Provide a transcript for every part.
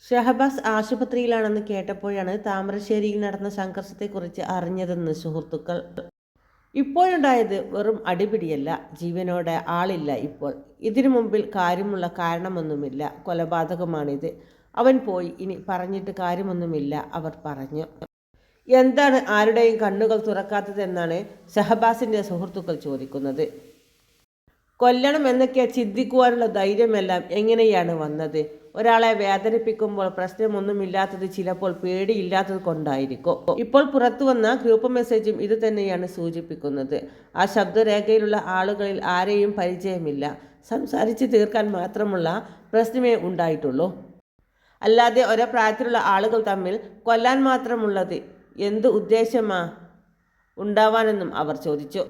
ഷഹബാസ് ആശുപത്രിയിലാണെന്ന് കേട്ടപ്പോഴാണ് താമരശ്ശേരിയിൽ നടന്ന സംഘർഷത്തെക്കുറിച്ച് അറിഞ്ഞതെന്ന് സുഹൃത്തുക്കൾ. ഇപ്പോഴുണ്ടായത് വെറും അടിപിടിയല്ല, ജീവനോടെ ആളില്ല ഇപ്പോൾ. ഇതിനു മുമ്പിൽ കാര്യമുള്ള കാരണമൊന്നുമില്ല, കൊലപാതകമാണിത്. അവൻ പോയി, ഇനി പറഞ്ഞിട്ട് കാര്യമൊന്നുമില്ല, അവർ പറഞ്ഞു. എന്താണ് ആരുടെയും കണ്ണുകൾ തുറക്കാത്തതെന്നാണ് ഷഹബാസിൻ്റെ സുഹൃത്തുക്കൾ ചോദിക്കുന്നത്. കൊല്ലണം എന്നൊക്കെ ചിന്തിക്കുവാനുള്ള ധൈര്യമെല്ലാം എങ്ങനെയാണ് വന്നത്? ഒരാളെ വേദനിപ്പിക്കുമ്പോൾ പ്രശ്നമൊന്നുമില്ലാത്തത് ചിലപ്പോൾ പേടിയില്ലാത്തത് കൊണ്ടായിരിക്കും. ഇപ്പോൾ പുറത്തു വന്ന ഗ്രൂപ്പ് മെസ്സേജും ഇത് തന്നെയാണ് സൂചിപ്പിക്കുന്നത്. ആ ശബ്ദരേഖയിലുള്ള ആളുകളിൽ ആരെയും പരിചയമില്ല. സംസാരിച്ച് തീർക്കാൻ മാത്രമുള്ള പ്രശ്നമേ ഉണ്ടായിട്ടുള്ളൂ. അല്ലാതെ ഒരേ പ്രായത്തിലുള്ള ആളുകൾ തമ്മിൽ കൊല്ലാൻ മാത്രമുള്ളത് എന്ത് ഉദ്ദേശമാ ഉണ്ടാവാനെന്നും അവർ ചോദിച്ചു.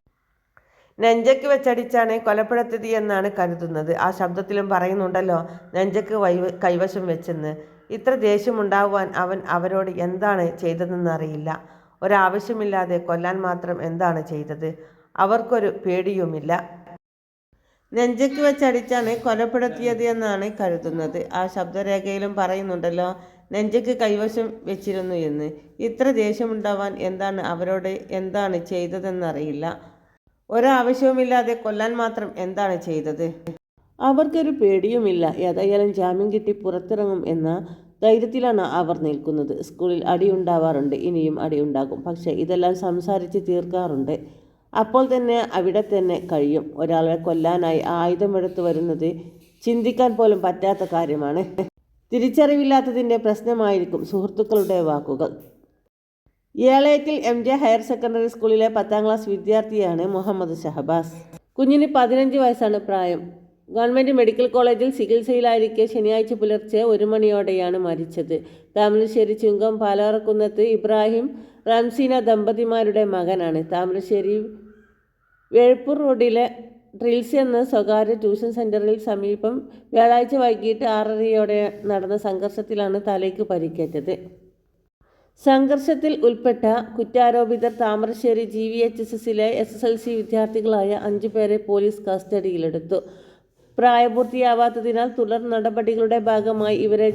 നെഞ്ചയ്ക്ക് വെച്ചടിച്ചാണ് കൊലപ്പെടുത്തിയത് എന്നാണ് കരുതുന്നത്. ആ ശബ്ദത്തിലും പറയുന്നുണ്ടല്ലോ, നെഞ്ചയ്ക്ക് കൈവശം വെച്ചെന്ന്. ഇത്ര ദേഷ്യമുണ്ടാവാൻ അവൻ അവരോട് എന്താണ് ചെയ്തതെന്നറിയില്ല. ഒരാവശ്യമില്ലാതെ കൊല്ലാൻ മാത്രം എന്താണ് ചെയ്തത്? അവർക്കൊരു പേടിയുമില്ല. നെഞ്ചയ്ക്ക് വെച്ചടിച്ചാണ് കൊലപ്പെടുത്തിയത് എന്നാണ് കരുതുന്നത്. ആ ശബ്ദരേഖയിലും പറയുന്നുണ്ടല്ലോ, നെഞ്ചയ്ക്ക് കൈവശം വെച്ചിരുന്നു എന്ന്. ഇത്ര ദേഷ്യമുണ്ടാവാൻ അവരോട് എന്താണ് ചെയ്തതെന്നറിയില്ല. ഒരാവശ്യവുമില്ലാതെ കൊല്ലാൻ മാത്രം എന്താണ് ചെയ്തത്? അവർക്കൊരു പേടിയുമില്ല. ഏതായാലും ജാമ്യം കിട്ടി പുറത്തിറങ്ങും എന്ന ധൈര്യത്തിലാണ് അവർ നിൽക്കുന്നത്. സ്കൂളിൽ അടിയുണ്ടാവാറുണ്ട്, ഇനിയും അടിയുണ്ടാകും. പക്ഷേ ഇതെല്ലാം സംസാരിച്ച് തീർക്കാറുണ്ട്. അപ്പോൾ തന്നെ അവിടെ തന്നെ കഴിയും. ഒരാളെ കൊല്ലാനായി ആയുധമെടുത്ത് വരുന്നത് ചിന്തിക്കാൻ പോലും പറ്റാത്ത കാര്യമാണ്. തിരിച്ചറിവില്ലാത്തതിൻ്റെ പ്രശ്നമായിരിക്കും സുഹൃത്തുക്കളുടെ വാക്കുകൾ. ഏളയത്തിൽ MJ ഹയർ സെക്കൻഡറി സ്കൂളിലെ 10ാം ക്ലാസ് വിദ്യാർത്ഥിയാണ് മുഹമ്മദ് ഷഹബാസ്. കുഞ്ഞിന് 15 വയസ്സാണ് പ്രായം. ഗവൺമെൻറ് മെഡിക്കൽ കോളേജിൽ ചികിത്സയിലായിരിക്കെ ശനിയാഴ്ച പുലർച്ചെ 1 മണിയോടെയാണ് മരിച്ചത്. താമരശ്ശേരി ചുങ്കം പാലാറക്കുന്നത്ത് ഇബ്രാഹിം റംസീന ദമ്പതിമാരുടെ മകനാണ്. താമരശ്ശേരി വേൾപൂർ റോഡിലെ ഡ്രിൽസ് എന്ന സ്വകാര്യ ട്യൂഷൻ സെൻ്ററിൽ സമീപം വ്യാഴാഴ്ച വൈകിട്ട് 6:30 നടന്ന സംഘർഷത്തിലാണ് തലയ്ക്ക് പരിക്കേറ്റത്. സംഘർഷത്തിൽ ഉൾപ്പെട്ട കുറ്റാരോപിതർ താമരശ്ശേരി GVHSസിലെ SSLC വിദ്യാർത്ഥികളായ 5 പേരെ പോലീസ് കസ്റ്റഡിയിലെടുത്തു. പ്രായപൂർത്തിയാവാത്തതിനാൽ തുടർ നടപടികളുടെ ഭാഗമായി ഇവരെ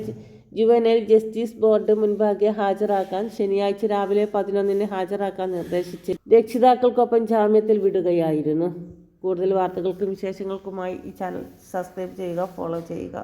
ജുവനൈൽ ജസ്റ്റിസ് ബോർഡ് മുൻപാകെ ഹാജരാക്കാൻ ശനിയാഴ്ച രാവിലെ 11-ന് ഹാജരാക്കാൻ നിർദ്ദേശിച്ച് രക്ഷിതാക്കൾക്കൊപ്പം ജാമ്യത്തിൽ വിടുകയായിരുന്നു. കൂടുതൽ വാർത്തകൾക്കും വിശേഷങ്ങൾക്കുമായി ഈ ചാനൽ സബ്സ്ക്രൈബ് ചെയ്യുക, ഫോളോ ചെയ്യുക.